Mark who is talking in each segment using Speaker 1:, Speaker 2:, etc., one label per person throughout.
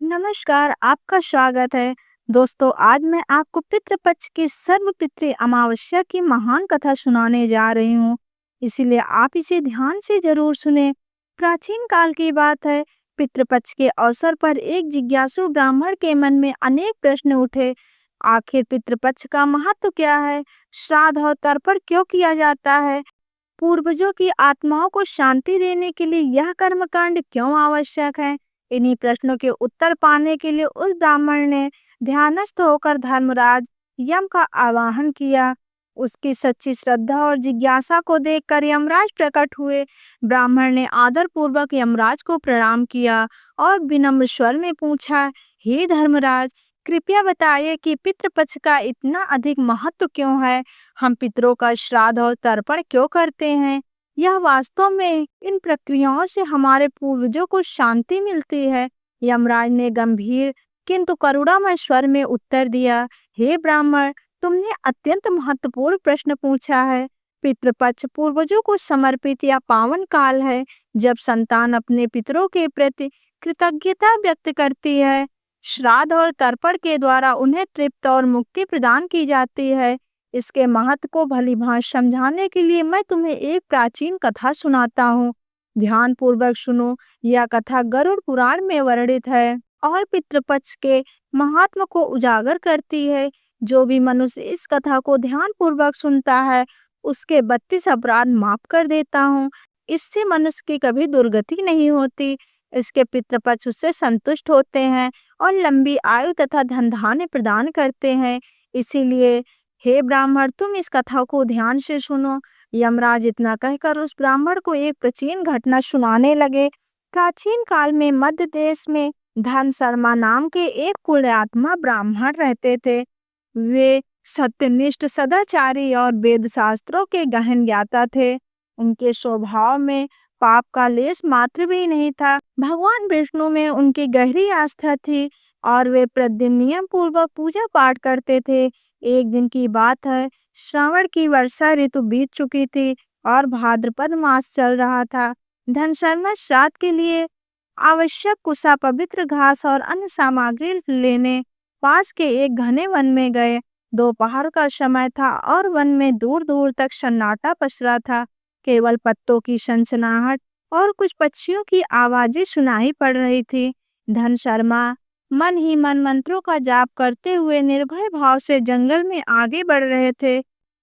Speaker 1: नमस्कार, आपका स्वागत है। दोस्तों, आज मैं आपको पितृपक्ष की सर्वपितृ अमावस्या की महान कथा सुनाने जा रही हूँ, इसीलिए आप इसे ध्यान से जरूर सुने। प्राचीन काल की बात है। पितृपक्ष के अवसर पर एक जिज्ञासु ब्राह्मण के मन में अनेक प्रश्न उठे। आखिर पितृपक्ष का महत्व क्या है? श्राद्ध और तर्पण क्यों किया जाता है? पूर्वजों की आत्माओं को शांति देने के लिए यह कर्मकांड क्यों आवश्यक है? इन्हीं प्रश्नों के उत्तर पाने के लिए उस ब्राह्मण ने ध्यानस्थ होकर धर्मराज यम का आवाहन किया। उसकी सच्ची श्रद्धा और जिज्ञासा को देखकर यमराज प्रकट हुए। ब्राह्मण ने आदर पूर्वक यमराज को प्रणाम किया और विनम्र स्वर में पूछा, हे धर्मराज, कृपया बताइए कि पितृपक्ष का इतना अधिक महत्व क्यों है? हम पितरों का श्राद्ध और तर्पण क्यों करते हैं? यह वास्तव में इन प्रक्रियाओं से हमारे पूर्वजों को शांति मिलती है। यमराज ने गंभीर किंतु करुणामय स्वर में उत्तर दिया, हे ब्राह्मण, तुमने अत्यंत महत्वपूर्ण प्रश्न पूछा है। पितृपक्ष पूर्वजों को समर्पित या पावन काल है, जब संतान अपने पितरों के प्रति कृतज्ञता व्यक्त करती है। श्राद्ध और तर्पण के द्वारा उन्हें तृप्त और मुक्ति प्रदान की जाती है। इसके महत्व को भलीभांति समझाने के लिए मैं तुम्हें एक प्राचीन कथा सुनाता हूँ। ध्यान पूर्वक सुनो। यह कथा गरुड़ पुराण में वर्णित है और पितृपक्ष के महात्म को उजागर करती है। जो भी मनुष्य इस कथा को ध्यान पूर्वक सुनता है, उसके 32 अपराध माफ कर देता हूँ। इससे मनुष्य की कभी दुर्गति नहीं होती। इसके पितृपक्ष उससे संतुष्ट होते हैं और लंबी आयु तथा धन धान्य प्रदान करते हैं। इसीलिए हे ब्राह्मण, तुम इस कथा को ध्यान से सुनो। यमराज इतना कहकर उस ब्राह्मण को एक प्राचीन घटना सुनाने लगे। प्राचीन काल में मध्य देश में धन शर्मा नाम के एक कुलात्मा ब्राह्मण रहते थे। वे सत्यनिष्ठ, सदाचारी और वेद शास्त्रों के गहन ज्ञाता थे। उनके स्वभाव में पाप का लेश मात्र भी नहीं था। भगवान विष्णु में उनकी गहरी आस्था थी और वे प्रतिदिन नियम पूर्वक पूजा पाठ करते थे। एक दिन की बात है, श्रावण की वर्षा ऋतु बीत चुकी थी और भाद्रपद मास चल रहा था। धन शर्मा श्राद्ध के लिए आवश्यक कुसा, पवित्र घास और अन्य सामग्री लेने पास के एक घने वन में गए। दोपहर का समय था और वन में दूर दूर तक सन्नाटा पसरा था। केवल पत्तों की सनसनाहट और कुछ पक्षियों की आवाजें सुनाई पड़ रही थी। धन शर्मा मन ही मन मंत्रों का जाप करते हुए निर्भय भाव से जंगल में आगे बढ़ रहे थे।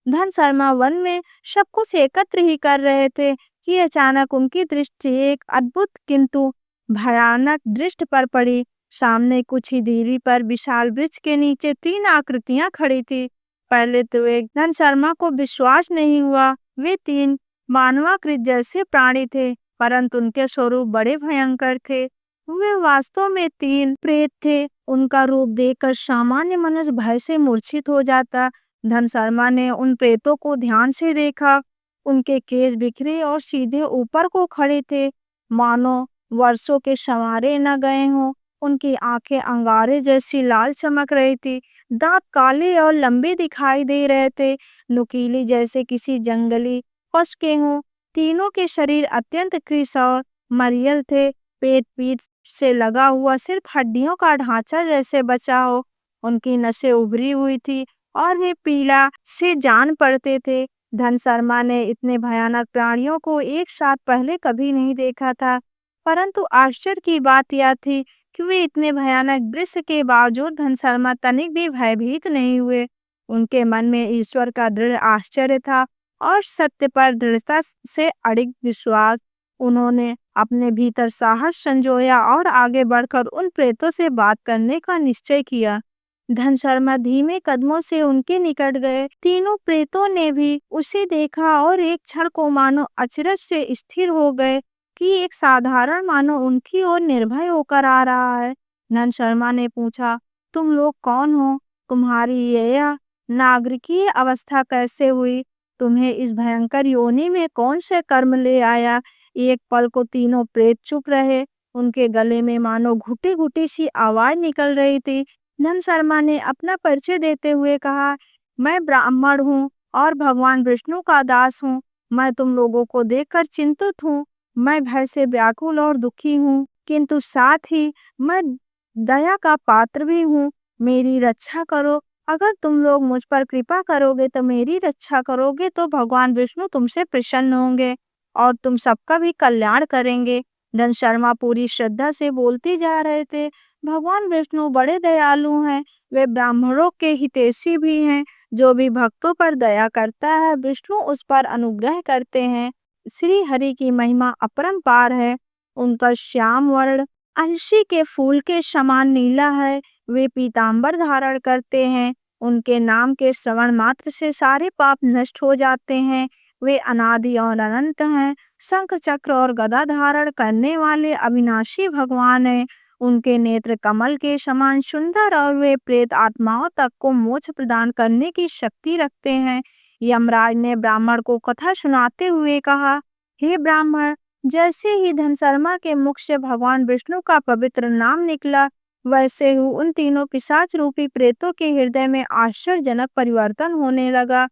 Speaker 1: धन शर्मा वन में सब कुछ एकत्र ही कर रहे थे कि अचानक उनकी दृष्टि एक अद्भुत किंतु भयानक दृश्य पर पड़ी। सामने कुछ ही दूरी पर विशाल वृक्ष के नीचे 3 आकृतियां खड़ी थी। पहले तो एक धन शर्मा को विश्वास नहीं हुआ। वे 3 मानवाकृत जैसे प्राणी थे, परंतु उनके स्वरूप बड़े भयंकर थे। वे वास्तव में 3 प्रेत थे। उनका रूप देखकर सामान्य मनुष्य भय से मूर्छित हो जाता। धन शर्मा ने उन प्रेतों को ध्यान से देखा। उनके केस बिखरे और सीधे ऊपर को खड़े थे, मानो वर्षों के संवारे न गए हों। उनकी आंखें अंगारे जैसी लाल चमक रही थी। दांत काले और लंबे दिखाई दे रहे थे, नुकीली जैसे किसी जंगली पशु के हों। तीनों के शरीर अत्यंत कृश और मरियल थे। पेट पीठ से लगा हुआ सिर्फ हड्डियों का ढांचा जैसे बचा हो। उनकी नसें उभरी हुई थी और वे पीला से जान पड़ते थे। धन शर्मा ने इतने भयानक प्राणियों को एक साथ पहले कभी नहीं देखा था, परंतु आश्चर्य की बात यह थी कि वे इतने भयानक दृश्य के बावजूद धन शर्मा तनिक भी भयभीत नहीं हुए। उनके मन में ईश्वर का दृढ़ आश्चर्य था और सत्य पर दृढ़ता से अडिग विश्वास। उन्होंने अपने भीतर साहस संजोया और आगे बढ़कर उन प्रेतों से बात करने का निश्चय किया। धन शर्मा धीमे कदमों से उनके निकट गए। तीनों प्रेतों ने भी उसे देखा और एक क्षण को मानो अचरज से स्थिर हो गए कि एक साधारण मानव उनकी ओर निर्भय होकर आ रहा है। धन शर्मा ने पूछा, तुम लोग कौन हो? तुम्हारी यह नागरिकीय अवस्था कैसे हुई? तुम्हें इस भयंकर योनि में कौन से कर्म ले आया? एक पल को तीनों प्रेत चुप रहे। उनके गले में मानो घुटी घुटी सी आवाज निकल रही थी। धन शर्मा ने अपना परिचय देते हुए कहा, मैं ब्राह्मण हूँ और भगवान विष्णु का दास हूँ। मैं तुम लोगों को देखकर चिंतित हूँ। मैं भय से व्याकुल और दुखी हूँ, किंतु साथ ही मैं दया का पात्र भी हूँ, मेरी रक्षा करो। अगर तुम लोग मुझ पर कृपा करोगे तो मेरी रक्षा करोगे तो भगवान विष्णु तुमसे प्रसन्न होंगे और तुम सबका भी कल्याण करेंगे। धन शर्मा पूरी श्रद्धा से बोलते जा रहे थे। भगवान विष्णु बड़े दयालु हैं, वे ब्राह्मणों के हितैषी भी हैं। जो भी भक्तों पर दया करता है विष्णु उस पर अनुग्रह करते हैं। श्री हरि की महिमा अपरंपार है। उनका श्याम वर्ण अलसी के फूल के समान नीला है। वे पीतांबर धारण करते हैं। उनके नाम के श्रवण मात्र से सारे पाप नष्ट हो जाते हैं। वे अनादि और अनंत हैं। शंख चक्र और गदा धारण करने वाले अविनाशी भगवान हैं। उनके नेत्र कमल के समान सुंदर और वे प्रेत आत्माओं तक को मोक्ष प्रदान करने की शक्ति रखते हैं। यमराज ने ब्राह्मण को कथा सुनाते हुए कहा, हे ब्राह्मण, जैसे ही धनशर्मा के मुख से भगवान विष्णु का पवित्र नाम निकला वैसे ही उन तीनों पिशाच रूपी प्रेतों के हृदय में आश्चर्यजनक परिवर्तन होने लगा।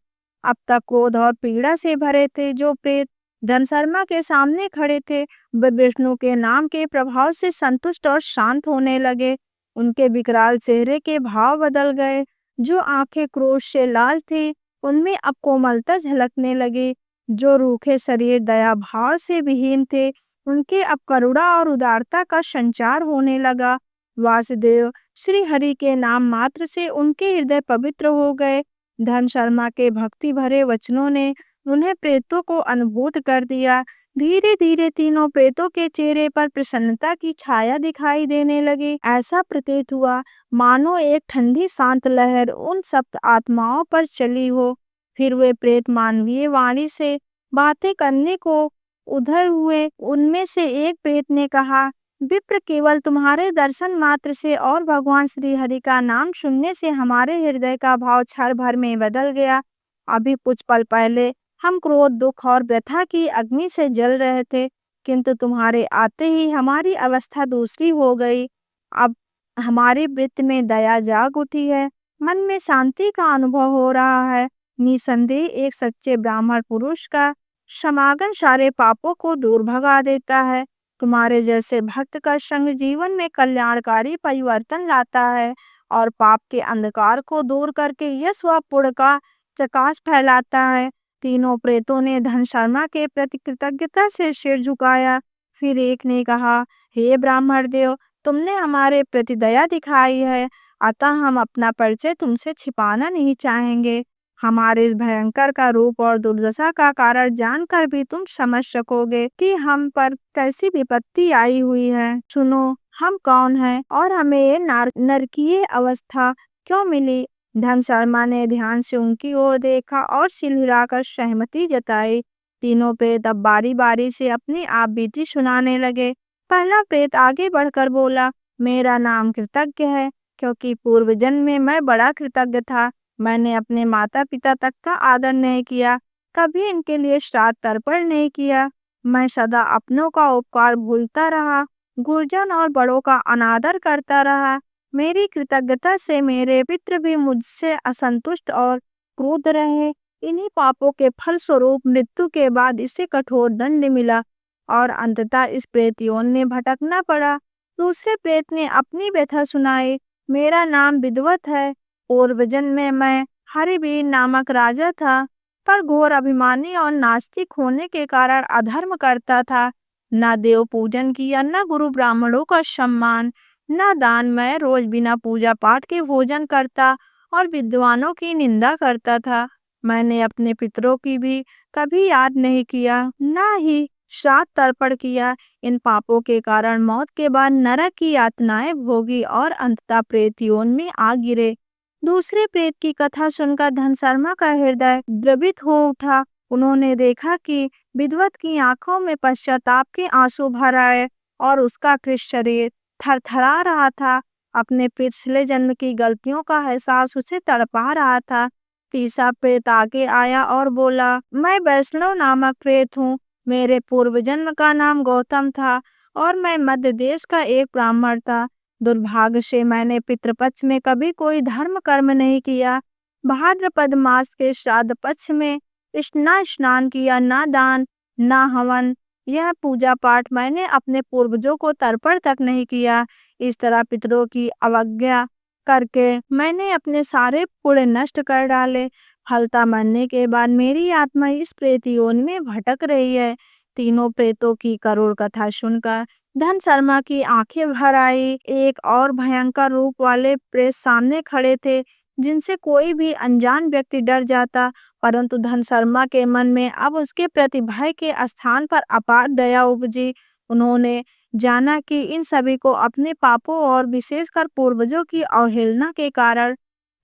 Speaker 1: अब तक क्रोध और पीड़ा से भरे थे जो प्रेत धनशर्मा के सामने खड़े थे वे विष्णु के नाम के प्रभाव से संतुष्ट और शांत होने लगे। उनके विकराल चेहरे के भाव बदल गए। जो आंखें क्रोध से लाल थी उनमें अब कोमलता झलकने लगी। जो रूखे शरीर दया भाव से विहीन थे उनके अब करुणा और उदारता का संचार होने लगा। वासुदेव श्री हरि के नाम मात्र से उनके हृदय पवित्र हो गए। धन शर्मा के भक्ति भरे वचनों ने उन्हें प्रेतों को अनुभूत कर दिया। धीरे धीरे तीनों प्रेतों के चेहरे पर प्रसन्नता की छाया दिखाई देने लगी। ऐसा प्रतीत हुआ मानो एक ठंडी शांत लहर उन सप्त आत्माओं पर चली हो। फिर वे प्रेत मानवीय वाणी से बातें करने को उधर हुए। उनमें से एक प्रेत ने कहा, विप्र, केवल तुम्हारे दर्शन मात्र से और भगवान श्री हरि का नाम सुनने से हमारे हृदय का भाव क्षण भर में बदल गया। अभी कुछ पल पहले हम क्रोध, दुख और व्यथा की अग्नि से जल रहे थे, किंतु तुम्हारे आते ही हमारी अवस्था दूसरी हो गई। अब हमारे वृत्त में दया जाग उठी है, मन में शांति का अनुभव हो रहा है। निसंदेह एक सच्चे ब्राह्मण पुरुष का समागम सारे पापों को दूर भगा देता है। तुम्हारे जैसे भक्त का संग जीवन में कल्याणकारी परिवर्तन लाता है और पाप के अंधकार को दूर करके यश व पुण्य का प्रकाश फैलाता है। तीनों प्रेतों ने धन शर्मा के प्रति कृतज्ञता से सिर झुकाया। फिर एक ने कहा, हे ब्राह्मण देव, तुमने हमारे प्रति दया दिखाई है, अतः हम अपना परिचय तुमसे छिपाना नहीं चाहेंगे। हमारे इस भयंकर का रूप और दुर्दशा का कारण जानकर भी तुम समझ सकोगे कि हम पर कैसी विपत्ति आई हुई है। सुनो, हम कौन हैं और हमें ये नरकीय अवस्था क्यों मिली? धन शर्मा ने ध्यान से उनकी ओर देखा और सिर हिलाकर सहमति जताई। तीनों प्रेत अब बारी बारी से अपनी आप बीती सुनाने लगे। पहला प्रेत आगे बढ़कर बोला, मेरा नाम कृतज्ञ है, क्योंकि पूर्व जन्म में मैं बड़ा कृतज्ञ था। मैंने अपने माता पिता तक का आदर नहीं किया, कभी इनके लिए श्राद्ध तर्पण नहीं किया। मैं सदा अपनों का उपकार भूलता रहा, गुरजन और बड़ों का अनादर करता रहा। मेरी कृतज्ञता से मेरे पितृ भी मुझसे असंतुष्ट और क्रुद्ध रहे। इन्हीं पापों के फल स्वरूप मृत्यु के बाद इसे कठोर दंड मिला और अंततः इस प्रेत योनि में भटकना पड़ा। दूसरे प्रेत ने अपनी व्यथा सुनाई, मेरा नाम विद्वत है। पूर्व जन्म में मैं हरिवीर नामक राजा था, पर घोर अभिमानी और नास्तिक होने के कारण अधर्म करता था। न देव पूजन किया, न गुरु ब्राह्मणों का सम्मान, न दान। मैं रोज बिना पूजा पाठ के भोजन करता और विद्वानों की निंदा करता था। मैंने अपने पितरों की भी कभी याद नहीं किया, न ही श्राद्ध तर्पण किया। इन पापों के कारण मौत के बाद नरक की यातनाएं भोगी और अंततः प्रेत योनि में आ गिरे। दूसरे प्रेत की कथा सुनकर धन शर्मा का हृदय द्रवित हो उठा। उन्होंने देखा कि विद्वत की आंखों में पश्चाताप के आंसू भर आए और उसका कृश शरीर थरथरा रहा था। अपने पिछले जन्म की गलतियों का एहसास उसे तड़पा रहा था। तीसरा प्रेत आगे आया और बोला, मैं वैष्णव नामक प्रेत हूँ। मेरे पूर्व जन्म का नाम गौतम था और मैं मध्य देश का एक ब्राह्मण था। दुर्भाग्य से मैंने पितृपक्ष में कभी कोई धर्म कर्म नहीं किया। भाद्रपद मास के श्राद्ध पक्ष में न स्नान किया, न दान, न हवन, यह पूजा पाठ मैंने अपने पूर्वजों को तर्पण तक नहीं किया। इस तरह पितरों की अवज्ञा करके मैंने अपने सारे पुण्य नष्ट कर डाले। फलता मरने के बाद मेरी आत्मा इस प्रेत योनि में भटक रही है। तीनों प्रेतों की करुण कथा सुनकर धन शर्मा की आंखें भर आई। एक और भयंकर रूप वाले प्रेत सामने खड़े थे, जिनसे कोई भी अनजान व्यक्ति डर जाता। परंतु धन शर्मा के मन में अब उसके प्रति भय के स्थान पर अपार दया उपजी। उन्होंने जाना कि इन सभी को अपने पापों और विशेषकर पूर्वजों की अवहेलना के कारण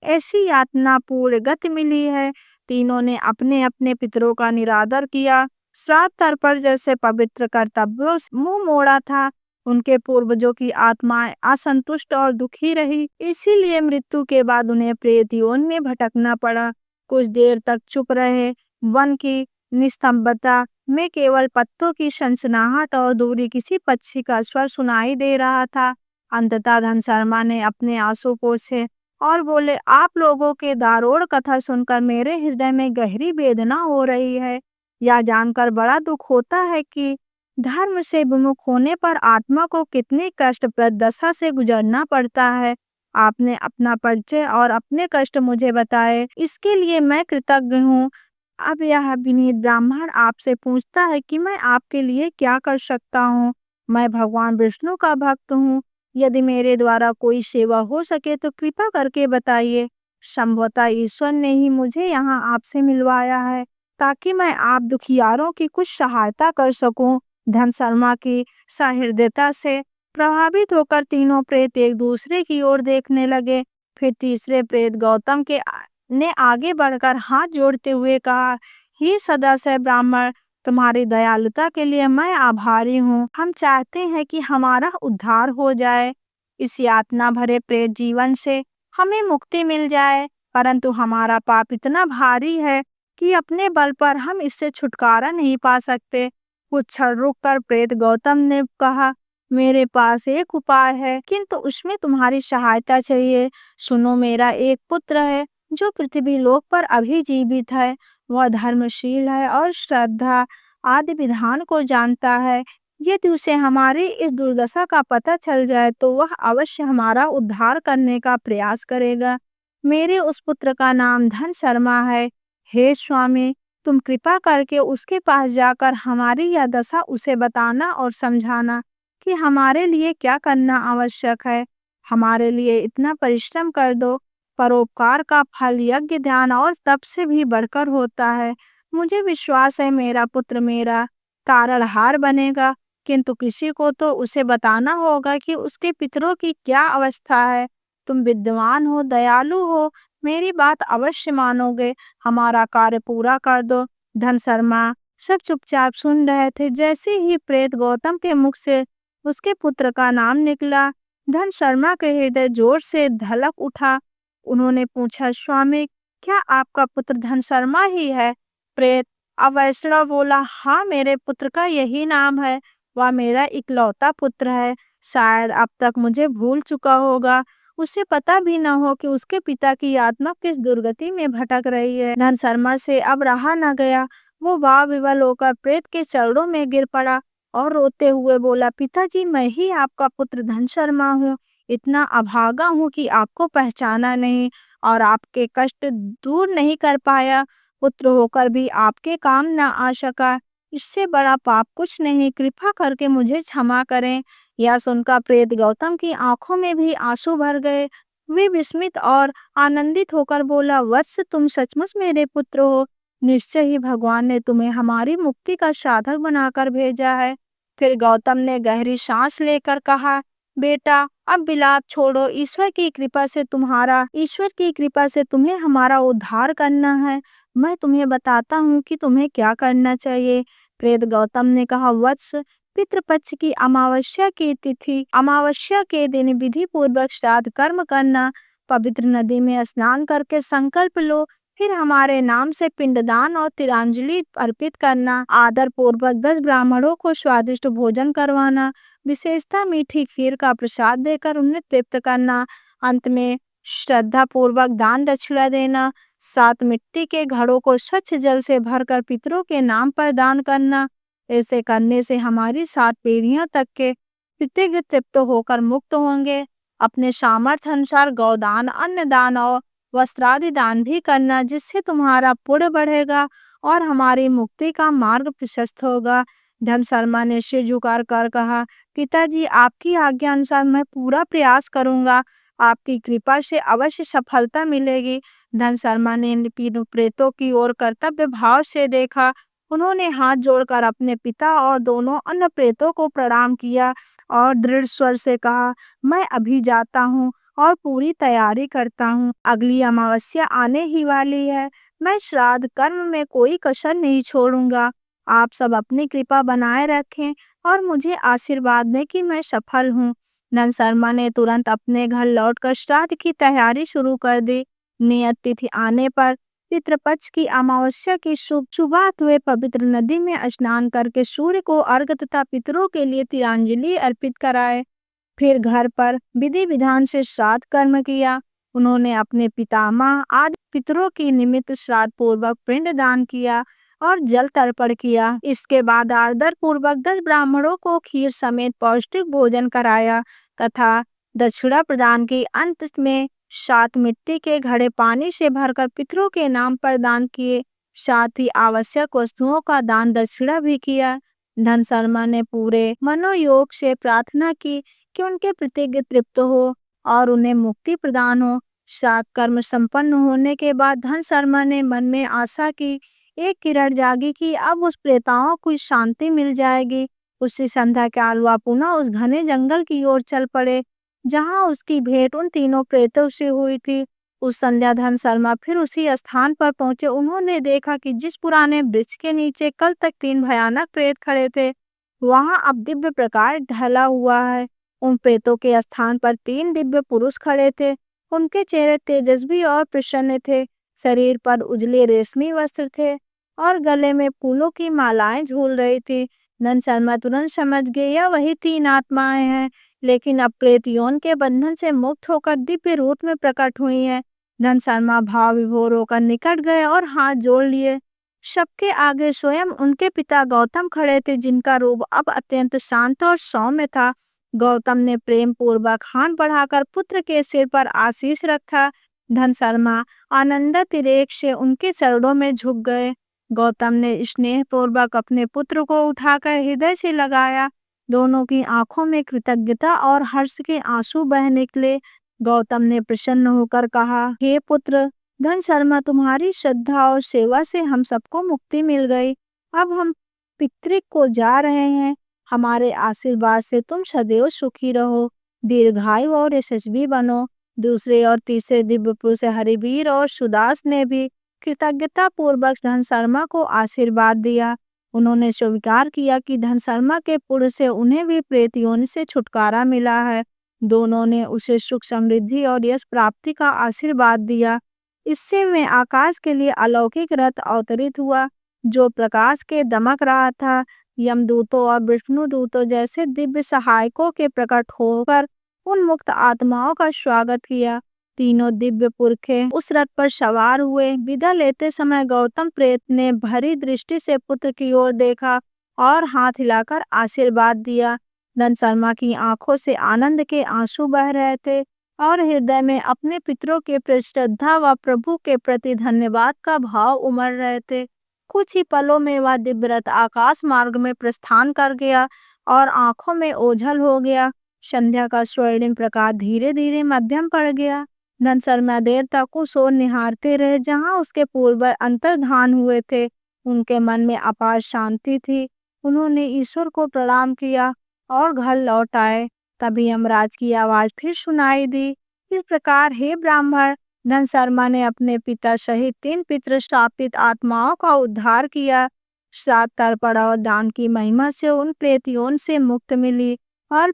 Speaker 1: ऐसी यातनापूर्ण गति मिली है। तीनों ने अपने अपने पितरों का निरादर किया, श्राद्ध तर्पण जैसे पवित्र कर्तव्यों से मुंह मोड़ा था। उनके पूर्वजों की आत्माएं असंतुष्ट और दुखी रही, इसीलिए मृत्यु के बाद उन्हें प्रेत योनि में भटकना पड़ा। कुछ देर तक चुप रहे। वन की निस्तंभता में केवल पत्तों की सनसनाहट और दूरी किसी पक्षी का स्वर सुनाई दे रहा था। अंततः धन शर्मा ने अपने आंसू पोंछे और बोले, आप लोगों के दारुण कथा सुनकर मेरे हृदय में गहरी वेदना हो रही है। यह जानकर बड़ा दुख होता है कि धर्म से विमुख होने पर आत्मा को कितनी कष्टप्रद दशा से गुजरना पड़ता है। आपने अपना परिचय और अपने कष्ट मुझे बताए, इसके लिए मैं कृतज्ञ हूँ। अब यह विनीत ब्राह्मण आपसे पूछता है कि मैं आपके लिए क्या कर सकता हूँ। मैं भगवान विष्णु का भक्त हूँ। यदि मेरे द्वारा कोई सेवा हो सके तो कृपा करके बताइए। संभवतः ईश्वर ने ही मुझे यहाँ आपसे मिलवाया है, ताकि मैं आप दुखियारों की कुछ सहायता कर सकूं। धन शर्मा की सहृदयता से प्रभावित होकर तीनों प्रेत एक दूसरे की ओर देखने लगे। फिर तीसरे प्रेत गौतम के ने आगे बढ़कर हाथ जोड़ते हुए कहा, हे सदाशय ब्राह्मण, तुम्हारी दयालुता के लिए मैं आभारी हूँ। हम चाहते हैं कि हमारा उद्धार हो जाए, इस यातना भरे प्रेत जीवन से हमें मुक्ति मिल जाए। परंतु हमारा पाप इतना भारी है कि अपने बल पर हम इससे छुटकारा नहीं पा सकते। कुछ क्षण रुककर प्रेत गौतम ने कहा, मेरे पास एक उपाय है, किंतु उसमें तुम्हारी सहायता चाहिए। सुनो, मेरा एक पुत्र है जो पृथ्वी लोक पर अभी जीवित है। वह धर्मशील है और श्रद्धा आदि विधान को जानता है। यदि उसे हमारी इस दुर्दशा का पता चल जाए तो वह अवश्य हमारा उद्धार करने का प्रयास करेगा। मेरे उस पुत्र का नाम धन शर्मा है। हे स्वामी, तुम कृपा करके उसके पास जाकर हमारी यह दशा उसे बताना और समझाना कि हमारे लिए क्या करना आवश्यक है। हमारे लिए इतना परिश्रम कर दो। परोपकार का फल यज्ञ, ध्यान और तप से भी बढ़कर होता है। मुझे विश्वास है मेरा पुत्र मेरा तारणहार बनेगा, किंतु किसी को तो उसे बताना होगा कि उसके पितरों की क्या अवस्था है। तुम विद्वान हो, दयालु हो, मेरी बात अवश्य मानोगे। हमारा कार्य पूरा कर दो। धन शर्मा सब चुपचाप सुन रहे थे। जैसे ही प्रेत गौतम के मुख से उसके पुत्र का नाम निकला, धन शर्मा के हृदय जोर से धड़क उठा। उन्होंने पूछा, स्वामी, क्या आपका पुत्र धन शर्मा ही है? प्रेत अवैष्णव बोला, हाँ, मेरे पुत्र का यही नाम है। वह मेरा इकलौता पुत्र है। शायद अब तक मुझे भूल चुका होगा। उसे पता भी न हो कि उसके पिता की आत्मा किस दुर्गति में भटक रही है। धन शर्मा से अब रहा न गया। वो भाव विवल होकर प्रेत के चरणों में गिर पड़ा और रोते हुए बोला, पिताजी, मैं ही आपका पुत्र धन शर्मा हूँ। इतना अभागा हूँ कि आपको पहचाना नहीं और आपके कष्ट दूर नहीं कर पाया। पुत्र होकर भी आपके काम न आ सका। इससे बड़ा पाप कुछ नहीं। कृपा करके मुझे क्षमा करें। यह सुनकर प्रेत गौतम की आंखों में भी आंसू भर गए। वे विस्मित और आनंदित होकर बोला, वत्स, तुम सचमुच मेरे पुत्र हो। निश्चय ही भगवान ने तुम्हें हमारी मुक्ति का साधक बनाकर भेजा है। फिर गौतम ने गहरी सांस लेकर कहा, बेटा, अब विलाप छोड़ो। ईश्वर की कृपा से तुम्हें हमारा उद्धार करना है। मैं तुम्हें बताता हूँ कि तुम्हें क्या करना चाहिए। प्रेत गौतम ने कहा, वत्स, पितृपक्ष की अमावस्या के दिन विधि पूर्वक श्राद्ध कर्म करना। पवित्र नदी में स्नान करके संकल्प लो। फिर हमारे नाम से पिंडदान और तिलांजलि अर्पित करना। आदर पूर्वक 10 ब्राह्मणों को स्वादिष्ट भोजन करवाना। विशेषता मीठी खीर का प्रसाद देकर उन्हें तृप्त करना। अंत में श्रद्धा पूर्वक दान दक्षिणा देना। 7 मिट्टी के घड़ों को स्वच्छ जल से भरकर पितरों के नाम पर दान करना। ऐसे करने से हमारी 7 पीढ़ियों तक के पितृ तृप्त होकर मुक्त होंगे। अपने सामर्थ्य अनुसार गौदान, अन्नदान और वस्त्रादि दान भी करना, जिससे तुम्हारा पुण्य बढ़ेगा और हमारी मुक्ति का मार्ग प्रशस्त होगा। धन शर्मा ने सिर झुकार कर कहा, पिताजी, आपकी आज्ञा अनुसार मैं पूरा प्रयास करूंगा। आपकी कृपा से अवश्य सफलता मिलेगी। धन शर्मा ने इन तीनों प्रेतों की ओर कर्तव्य भाव से देखा। उन्होंने हाथ जोड़कर अपने पिता और दोनों अन्य प्रेतों को प्रणाम किया और दृढ़ स्वर से कहा, मैं अभी जाता हूँ और पूरी तैयारी करता हूँ। अगली अमावस्या आने ही वाली है। मैं श्राद्ध कर्म में कोई कसर नहीं छोड़ूंगा। आप सब अपनी कृपा बनाए रखें और मुझे आशीर्वाद दें कि मैं सफल हूँ। धन शर्मा ने तुरंत अपने घर लौटकर श्राद्ध की तैयारी शुरू कर दी। नियत तिथि आने पर पितृपक्ष की अमावस्या की सुबह वे पवित्र नदी में स्नान करके सूर्य को अर्घ्य तथा पितरों के लिए तिलांजलि अर्पित कराए। फिर घर पर विधि विधान से श्राद्ध कर्म किया। उन्होंने अपने पितामह आदि पितरों की निमित्त श्राद्ध पूर्वक पिंड दान किया और जल तर्पण किया। इसके बाद आदर पूर्वक 10 ब्राह्मणों को खीर समेत पौष्टिक भोजन कराया तथा दक्षिणा प्रदान की। अंत में 7 मिट्टी के घड़े पानी से भरकर पितरों के नाम पर दान किए। साथ ही आवश्यक वस्तुओं का दान दक्षिणा भी किया। धन शर्मा ने पूरे मनोयोग से प्रार्थना की कि उनके प्रतिज्ञ तृप्त हो और उन्हें मुक्ति प्रदान हो। श्राद्ध कर्म संपन्न होने के बाद धन शर्मा ने मन में आशा की, एक किरण जागी कि अब उस प्रेताओं को शांति मिल जाएगी। उसी संध्या काल वह पुनः उस घने जंगल की ओर चल पड़े जहां उसकी भेंट उन तीनों प्रेतों से हुई थी। उस संध्या धन शर्मा फिर उसी स्थान पर पहुंचे। उन्होंने देखा कि जिस पुराने वृक्ष के नीचे कल तक 3 भयानक प्रेत खड़े थे, वहां अब दिव्य प्रकाश ढला हुआ है। उन प्रेतों के स्थान पर 3 दिव्य पुरुष खड़े थे। उनके चेहरे तेजस्वी और प्रसन्न थे। शरीर पर उजले रेशमी वस्त्र थे और गले में फूलों की मालाएं झूल रही थी। धन शर्मा तुरंत समझ गए यह वही 3 आत्माएं हैं, लेकिन अब प्रेत यौन के बंधन से मुक्त होकर दिव्य रूप में प्रकट हुई हैं। धन शर्मा भाव विभोर होकर निकट गए और हाथ जोड़ लिए। सबके आगे स्वयं उनके पिता गौतम खड़े थे, जिनका रूप अब अत्यंत शांत और सौम्य था। गौतम ने प्रेम पूर्वक हाथ बढ़ाकर पुत्र के सिर पर आशीष रखा। धन शर्मा आनंदातिरेक से उनके चरणों में झुक गए। गौतम ने स्नेह पूर्वक अपने पुत्र को उठाकर हृदय से लगाया। दोनों की आंखों में कृतज्ञता और हर्ष के आंसू बह निकले। गौतम ने प्रसन्न होकर कहा, हे पुत्र धन शर्मा, तुम्हारी श्रद्धा और सेवा से हम सबको मुक्ति मिल गई। अब हम पितृक को जा रहे हैं। हमारे आशीर्वाद से तुम सदैव सुखी रहो, दीर्घायु और यशस्वी बनो। दूसरे और तीसरे दिव्य पुरुष हरिवीर और सुदास ने भी कृतज्ञता पूर्वक धन शर्मा को आशीर्वाद दिया। उन्होंने स्वीकार किया कि धन शर्मा के पुण्य से उन्हें भी प्रेत योनि से छुटकारा मिला है। दोनों ने उसे सुख समृद्धि और यश प्राप्ति का आशीर्वाद दिया। इससे में आकाश के लिए अलौकिक रथ अवतरित हुआ, जो प्रकाश के दमक रहा था। यमदूतों और विष्णु दूतों जैसे दिव्य सहायकों के प्रकट होकर उन मुक्त आत्माओं का स्वागत किया। तीनों दिव्य पुरखे उस रथ पर सवार हुए। विदा लेते समय गौतम प्रेत ने भरी दृष्टि से पुत्र की ओर देखा और हाथ हिलाकर आशीर्वाद दिया। धन शर्मा की आंखों से आनंद के आंसू बह रहे थे और हृदय में अपने पितरों के प्रति श्रद्धा व प्रभु के प्रति धन्यवाद का भाव उमड़ रहे थे। कुछ ही पलों में वह दिव्य रथ आकाश मार्ग में प्रस्थान कर गया और आंखों में ओझल हो गया। संध्या का स्वर्णिम प्रकाश धीरे धीरे मध्यम पड़ गया। धन शर्मा देर तक उस ओर निहारते रहे जहाँ उसके पूर्वज अंतर्धान हुए थे। उनके मन में अपार शांति थी। उन्होंने ईश्वर को प्रणाम किया और घर लौट आए। तभी यमराज की आवाज फिर सुनाई दी, इस प्रकार, हे ब्राह्मण, धन शर्मा ने अपने पिता सहित 3 पितृ शापित आत्माओं का उद्धार किया। श्राद्ध तर्पण और दान की महिमा से उन प्रेत योनि से मुक्त मिली और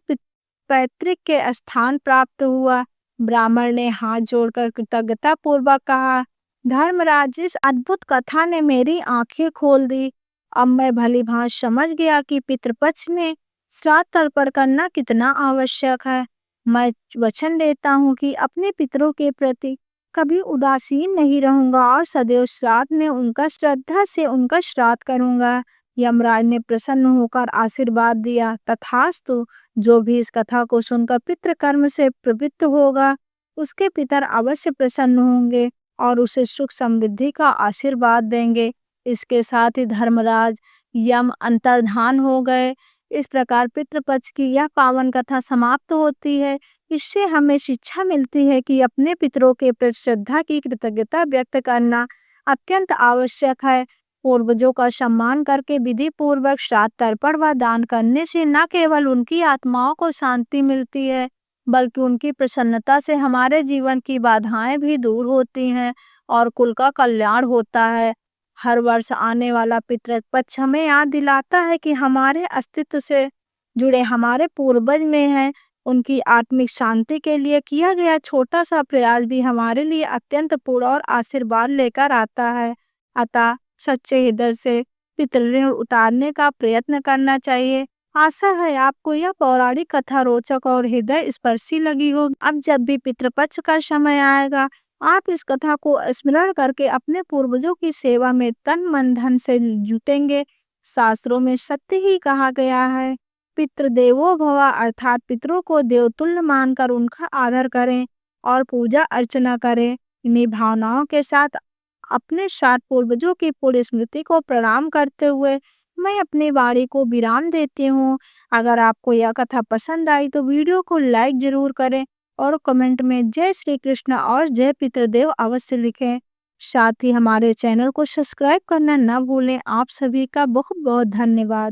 Speaker 1: पैतृक के स्थान प्राप्त हुआ। ब्राह्मण ने हाथ जोड़कर कृतज्ञता पूर्वक कहा, धर्मराज, इस अद्भुत कथा ने मेरी आंखें खोल दी। अब मैं भली भांति समझ गया कि पितृपक्ष में श्राद्ध तर्पण करना कितना आवश्यक है। मैं वचन देता हूँ कि अपने पितरों के प्रति कभी उदासीन नहीं रहूंगा और सदैव श्राद्ध में उनका श्रद्धा से उनका श्राद्ध करूंगा। यमराज ने प्रसन्न होकर आशीर्वाद दिया। तथास्तु, जो भी इस कथा को सुनकर पितृकर्म से प्रवृत्त होगा, उसके पितर अवश्य प्रसन्न होंगे और उसे सुख समृद्धि का आशीर्वाद देंगे। इसके साथ ही धर्मराज यम अंतर्धान हो गए। इस प्रकार पितृपक्ष की यह पावन कथा समाप्त होती है। इससे हमें शिक्षा मिलती है कि अपने पितरों के प्रति श्रद्धा की कृतज्ञता व्यक्त करना अत्यंत आवश्यक है। पूर्वजों का सम्मान करके विधि पूर्वक श्राद्ध तर्पण व दान करने से न केवल उनकी आत्माओं को शांति मिलती है, बल्कि उनकी प्रसन्नता से हमारे जीवन की बाधाएं भी दूर होती हैं और कुल का कल्याण होता है। हर वर्ष आने वाला पितृपक्ष हमें याद दिलाता है कि हमारे अस्तित्व से जुड़े हमारे पूर्वज में हैं। उनकी आत्मिक शांति के लिए किया गया छोटा सा प्रयास भी हमारे लिए अत्यंत पूर्ण और आशीर्वाद लेकर आता है। अतः सच्चे हृदय से पितृ ऋण उतारने का प्रयत्न करना चाहिए। आशा है आपको यह पौराणिक कथा रोचक और हृदय स्पर्शी लगी होगी। अब जब भी पितृपक्ष का समय आएगा, आप इस कथा को स्मरण करके अपने पूर्वजों की सेवा में तन मन धन से जुटेंगे। शास्त्रों में सत्य ही कहा गया है, पितृदेवो भव, अर्थात पितरों को देवतुल्य मानकर उनका आदर करें और पूजा अर्चना करें। इन्हीं भावनाओं के साथ अपने सात पूर्वजों की पूरी स्मृति को प्रणाम करते हुए मैं अपनी वाणी को विराम देती हूँ। अगर आपको यह कथा पसंद आई तो वीडियो को लाइक जरूर करें और कमेंट में जय श्री कृष्ण और जय पितृदेव अवश्य लिखें। साथ ही हमारे चैनल को सब्सक्राइब करना न भूलें। आप सभी का बहुत बहुत धन्यवाद।